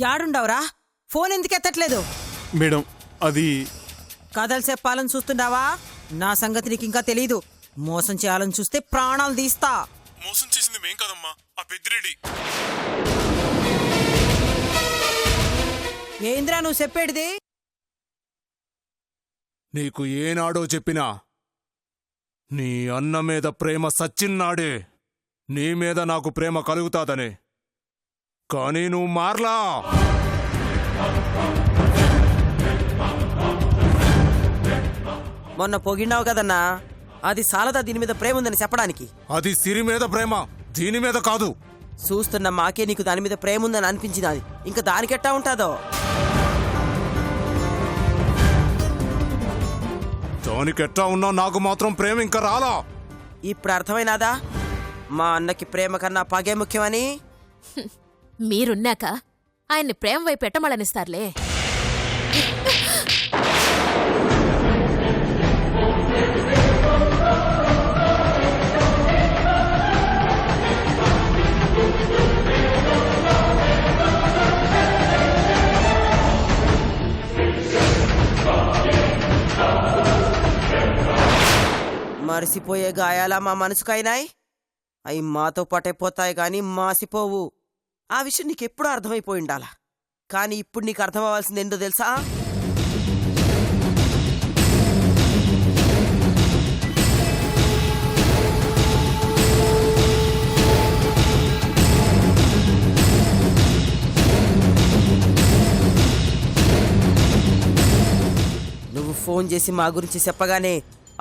యాడుండవురా? Phone ఎందుకు ఎత్తట్లేదు? Madam అది కథలు చెప్పాలని చూస్తుండావా? నా సంగతి నీకు ఇంకా తెలీదు. మోసం చేయాలని చూస్తే ప్రాణాలు తీస్తా. మోసం చేసింది మేం కదమ్మా, ఆ పెద్దిరెడ్డి. ఏంద్రా నువ్వు చెప్పేటిది? నీకు ఏనాడో చెప్పినా నీ అన్న మీద ప్రేమ సచ్చిన్నాడే నీ మీద నాకు ప్రేమ కలుగుతాదనే. కానీ నువ్వు మార్లా. మొన్న పొగిడినావు కదన్నా, అది సాలదా దీని మీద ప్రేమ ఉందని చెప్పడానికి? అది సిరి మీద ప్రేమ, దీని మీద కాదు. చూస్తున్న మాకే నీకు దాని మీద ప్రేమ ఉందని అనిపించినది, ఇంకా దానికెట్టా ఉంటాదో? దానికెట్టా ఉన్నా నాకు మాత్రం ప్రేమ ఇంకా రాలా. ఇప్పుడు అర్థమైనాదా మా అన్నకి ప్రేమ కన్నా పగే ముఖ్యమని? మీరున్నాక ఆయన్ని ప్రేమ వైపు పెట్టమలనిస్తారులే. మరిసిపోయే గాయాలా మా మనసుకైనాయి? అవి మాతో పాటే పోతాయి గాని మాసిపోవు. ఆ విషయం నీకెప్పుడూ అర్థమైపోయి ఉండాలా. కానీ ఇప్పుడు నీకు అర్థం అవ్వాల్సింది ఏంటో తెలుసా? నువ్వు ఫోన్ చేసి మా గురించి చెప్పగానే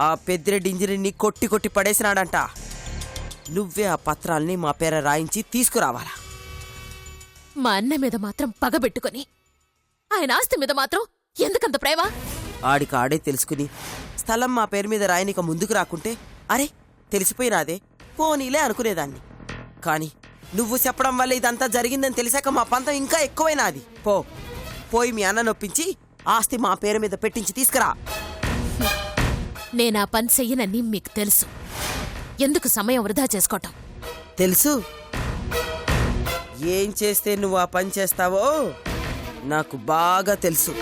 ఆ పెద్దిరెడ్డి ఇంజనీర్ని కొట్టి కొట్టి పడేసినాడంట. నువ్వే ఆ పత్రాల్ని మా పేర రాయించి తీసుకురావాలా. మా అన్న మీద మాత్రం పగబెట్టుకొని ఆయన ఆస్తి మీద మాత్రం ఎందుకంత ప్రేమ? ఆడికి ఆడే తెలుసుకుని స్థలం మా పేరు మీద రాయనిక ముందుకు రాకుంటే అరే తెలిసిపోయినాదే పోనీలే అనుకునేదాన్ని. కానీ నువ్వు చెప్పడం వల్ల ఇదంతా జరిగిందని తెలిసాక మా పంతం ఇంకా ఎక్కువైనాది. పోయి మీ అన్న నొప్పించి ఆస్తి మా పేరు మీద పెట్టించి తీసుకురా. నేనా పని చెయ్యనని మీకు తెలుసు. ఎందుకు సమయం వృధా చేసుకోవటం? తెలుసు. ఏం చేస్తే నువ్వు ఆ పని చేస్తావో నాకు బాగా తెలుసు.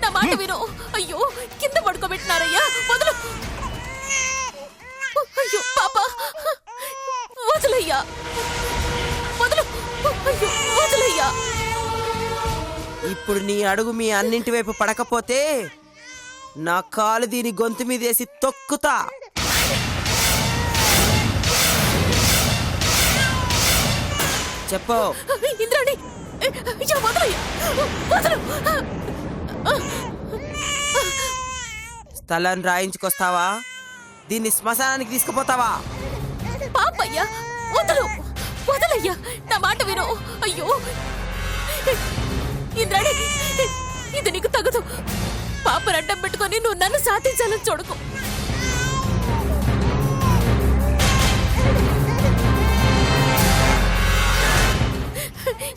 నా మాట విను. అయ్యో కింద పడుకోబెట్టినారయ్యా, వదలు. అయ్యో పాప, వదలయ్యా, వదలు. అయ్యో వదలయ్యా. ఇప్పుడు నీ అడుగు మీ అన్నింటి వైపు పడకపోతే నా కాలు దీని గొంతు మీదేసి తొక్కుతా. చెప్పు. ఇంద్రాణి, వదలయ్యా, వదలు. స్థలం రాయించుకొస్తావా? దీన్ని శ్మశానానికి తీసుకుపోతావా? పాపయ్యా, వదలు, వదలయ్యా, నా మాట విను. అయ్యో ఇంద్రాణి, ఇది నీకు తగదు. పాపను అడ్డం పెట్టుకొని నువ్వు నన్ను సాధించాలని చూడకు.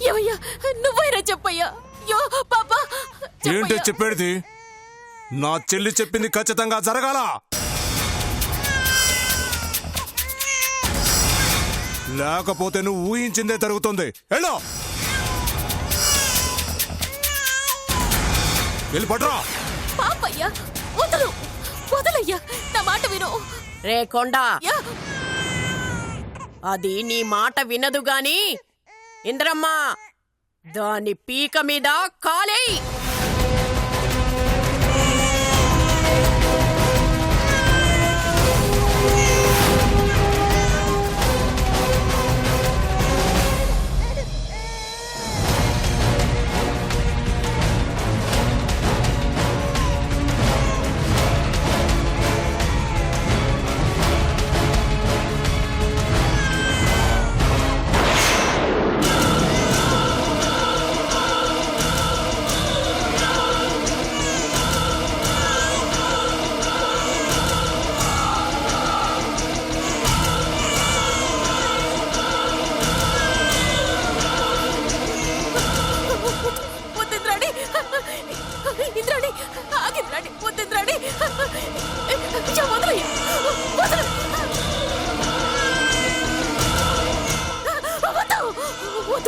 ఏమయ్యా, నువ్వైనా చెప్పయ్యా. యో పాప, ఏంటి చెప్పేది? నా చెల్లి చెప్పింది ఖచ్చితంగా జరగాల, లేకపోతే నువ్వు ఊహించిందే జరుగుతుంది. వెళ్ళో, వెళ్ళి పట్రా. పాపయ్యా, వదలు, వదలయ్యా, నా మాట విను. రే కొండా, అది నీ మాట వినదు గాని ఇంద్రమ్మ దాని పీక మీద కాలేయ్.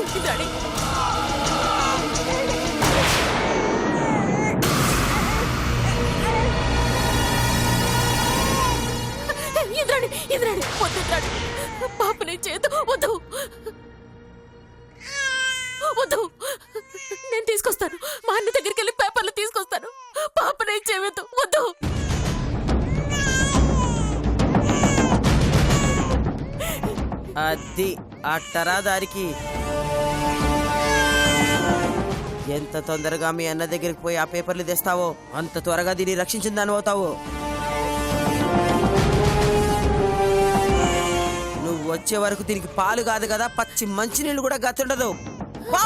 వద్దు ఇంద్రాణి. ఇంద్రాణి ఇంద్రాణి వద్దు ఇంద్రాణి, పాపని చేతు వద్దు వద్దు. నేను తీసుకొస్తాను, మా అన్న దగ్గరికి వెళ్ళి పేపర్లు తీసుకొస్తాను. పాపని చేయవద్దు, వద్దు. అది అట్టరా దారికి. ఎంత తొందరగా మీ అన్న దగ్గరికి పోయి ఆ పేపర్లు తెస్తావో అంత త్వరగా దీన్ని రక్షించిన దాని అవుతావు. నువ్వు వచ్చే వరకు దీనికి పాలు కాదు కదా, పచ్చి మంచినీళ్ళు కూడా గతుండదు. పో!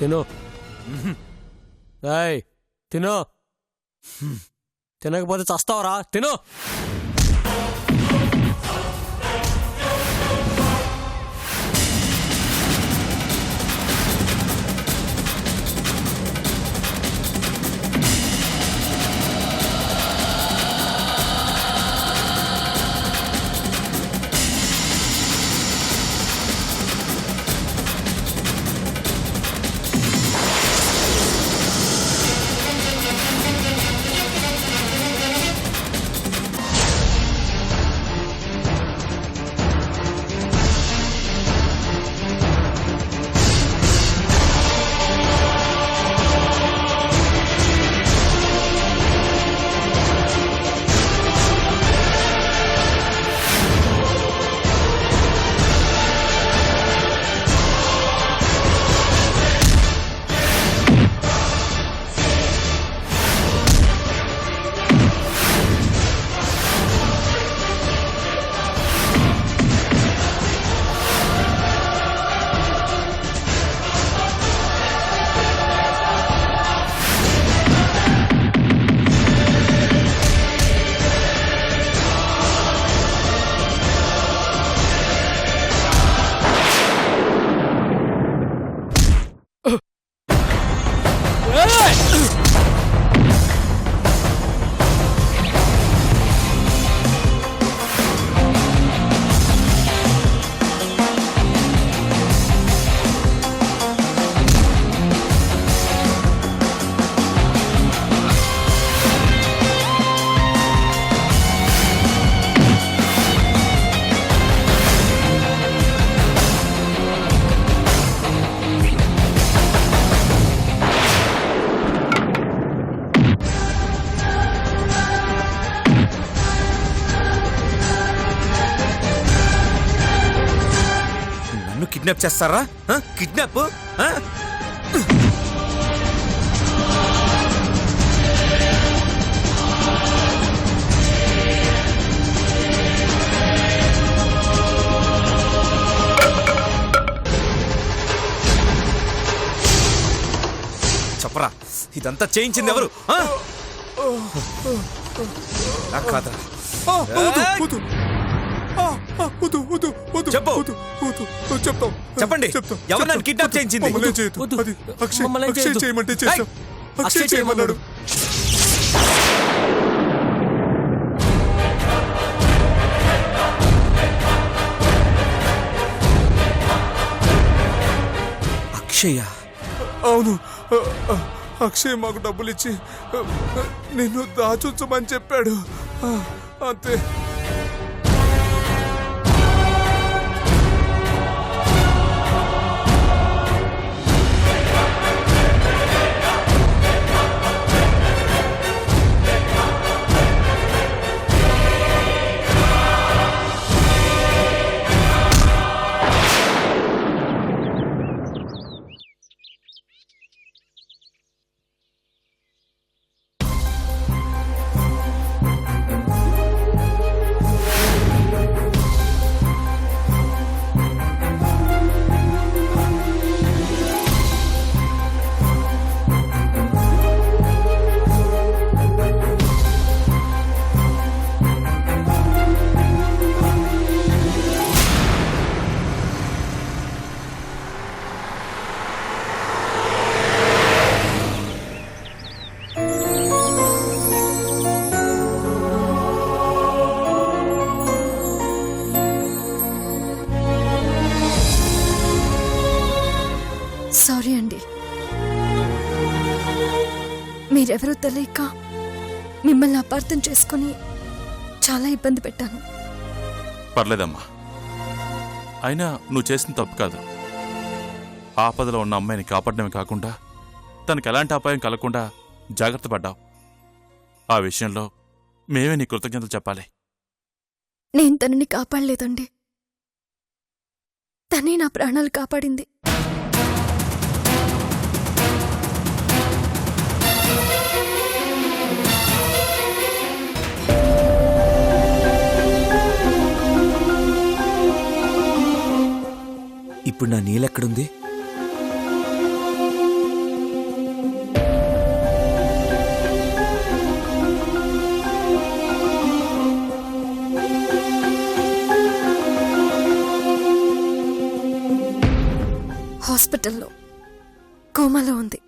తిను రాయ్ తిను తినకపోతే చస్తావరా తిను కిడ్నాప్ చేస్తారా? కిడ్నాప్? చెప్పరా, ఇదంతా చేయించింది ఎవరు? నాకు కాదురా. చెప్పు. చెప్పండి, ఎవరు నన్ను కిడ్నాప్ చేయించింది? మమ్మల్ని చేయమంటే చేశాం. అక్షయ్ చేయమన్నాడు. అక్షయ? అవును, అక్షయ్ మాకు డబ్బులు ఇచ్చి నిన్ను దాచుంచమని చెప్పాడు. అంతే. సారీ అండి, మీరెవరో తెలియక మిమ్మల్ని అపార్థం చేసుకుని చాలా ఇబ్బంది పెట్టాను. పర్లేదమ్మా, అయినా నువ్వు చేసిన తప్పు కాదు. ఆపదలో ఉన్న అమ్మాయిని కాపాడడమే కాకుండా తనకు ఎలాంటి అపాయం కలగకుండా జాగ్రత్త పడ్డావు. ఆ విషయంలో మేమే నీ కృతజ్ఞతలు చెప్పాలి. నేను తనని కాపాడలేదండి, తనే నా ప్రాణాలు కాపాడింది. ఇప్పుడు నా నీళ్ళెక్కడుంది? హాస్పిటల్లో కోమాలో ఉంది.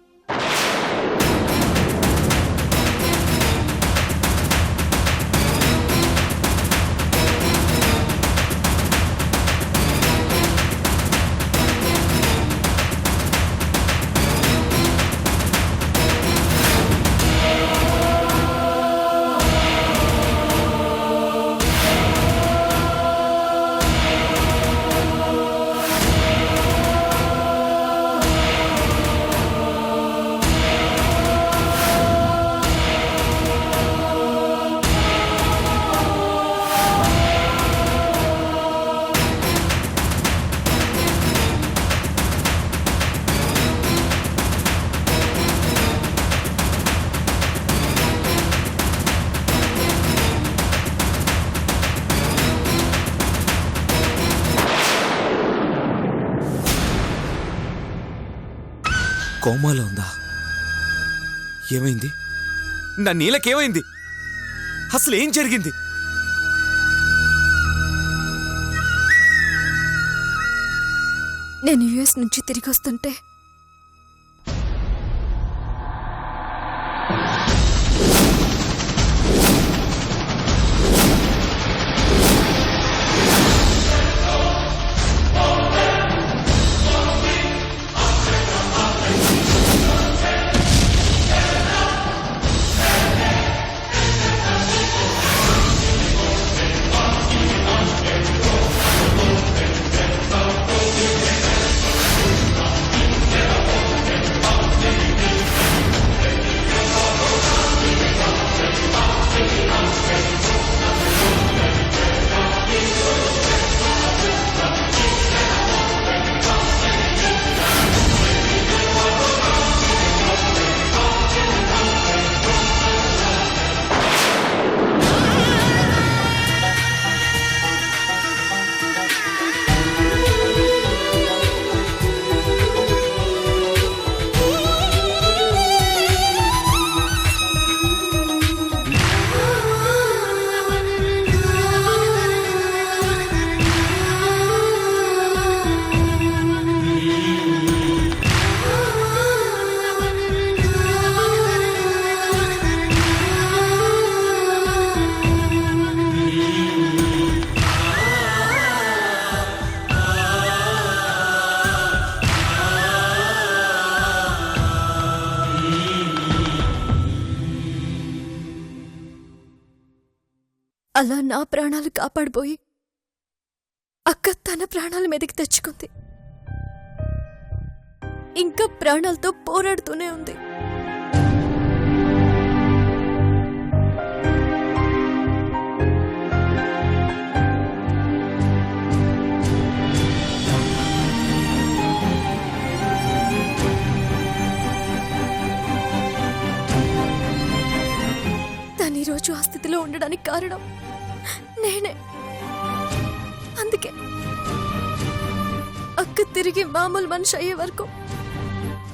కోమాలో ఉందా? ఏమైంది? నా నీళ్ళకేమైంది? అసలు ఏం జరిగింది? నేను యుఎస్ నుంచి తిరిగి వస్తుంటే అలా నా ప్రాణాలు కాపాడిపోయి అక్క తన ప్రాణాల మీదకి తెచ్చుకుంది. ఇంకా ప్రాణాలతో పోరాడుతూనే ఉంది. తను ఈరోజు ఆ స్థితిలో ఉండడానికి కారణం నేనే. అందుకే అక్క తిరిగి మామూలు మనిషి అయ్యే వరకు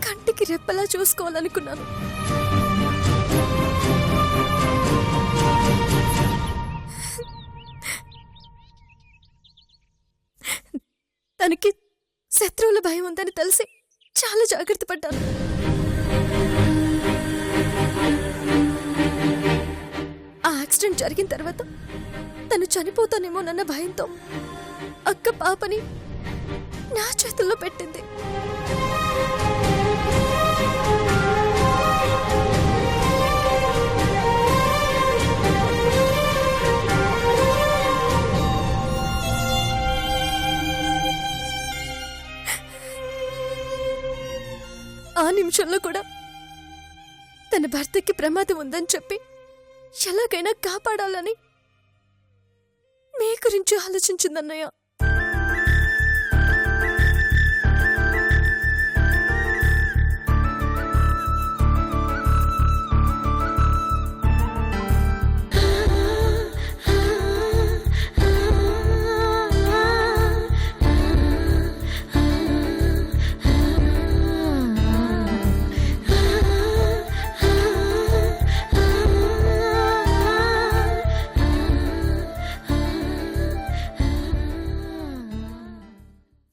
కంటికి రెప్పలా చూసుకోవాలనుకున్నాను. తనకి శత్రువుల భయం ఉందని తెలిసి చాలా జాగ్రత్త పడ్డాను. ఆ యాక్సిడెంట్ జరిగిన తర్వాత తను చనిపోతానేమోనన్న భయంతో అక్క పాపని నా చేతుల్లో పెట్టింది. ఆ నిమిషంలో కూడా తన భర్తకి ప్రమాదం ఉందని చెప్పి ఎలాగైనా కాపాడాలని మీ గురించి ఆలోచించిందన్నయ్య.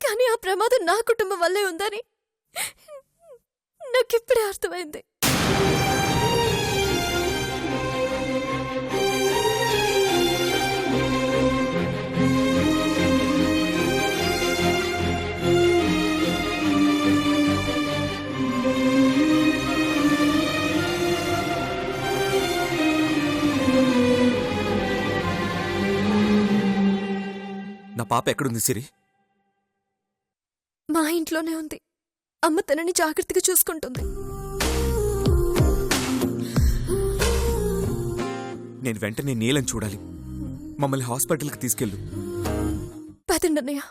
కానీ ఆ ప్రమాదం నా కుటుంబం వల్లే ఉందని నాకిప్పుడే అర్థమైంది. నా పాప ఎక్కడుంది సిరి? మా ఇంట్లోనే ఉంది. అమ్మ తనని జాగ్రత్తగా చూసుకుంటుంది. నేను వెంటనే నీలని చూడాలి. మమ్మల్ని హాస్పిటల్కి తీసుకెళ్ళు. పదండన్నయ్య.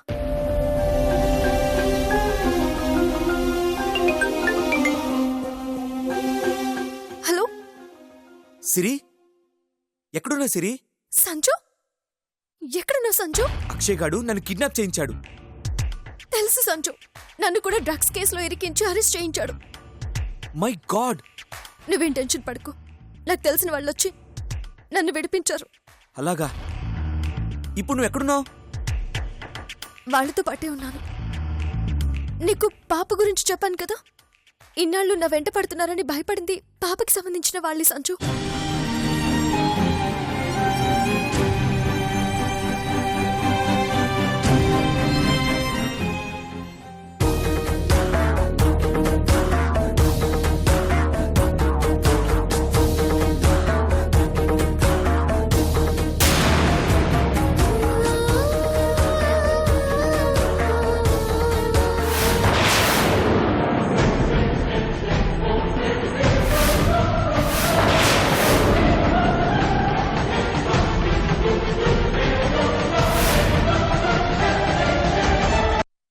హలో సిరి, ఎక్కడున్నా సిరి? సంజు, ఎక్కడున్నా సంజు? అక్షయ్ గాడు నన్ను కిడ్నాప్ చేయించాడు. తెలుసు సంజు, నన్ను కూడా డ్రగ్స్ కేసులో ఇరికించి అరెస్ట్ చేయించాడు. My God! నువ్వేం టెన్షన్ పడుకో. నాకు తెలిసిన వాళ్ళు వచ్చి నన్ను విడిపించారు. అలాగా? ఇప్పుడు నువ్వు ఎక్కడున్నావు? వాళ్ళతో పాటే ఉన్నాను. నీకు పాప గురించి చెప్పాను కదా, ఇన్నాళ్ళు నా వెంట పడుతున్నారని భయపడింది పాపకి సంబంధించిన వాళ్ళే సంజు.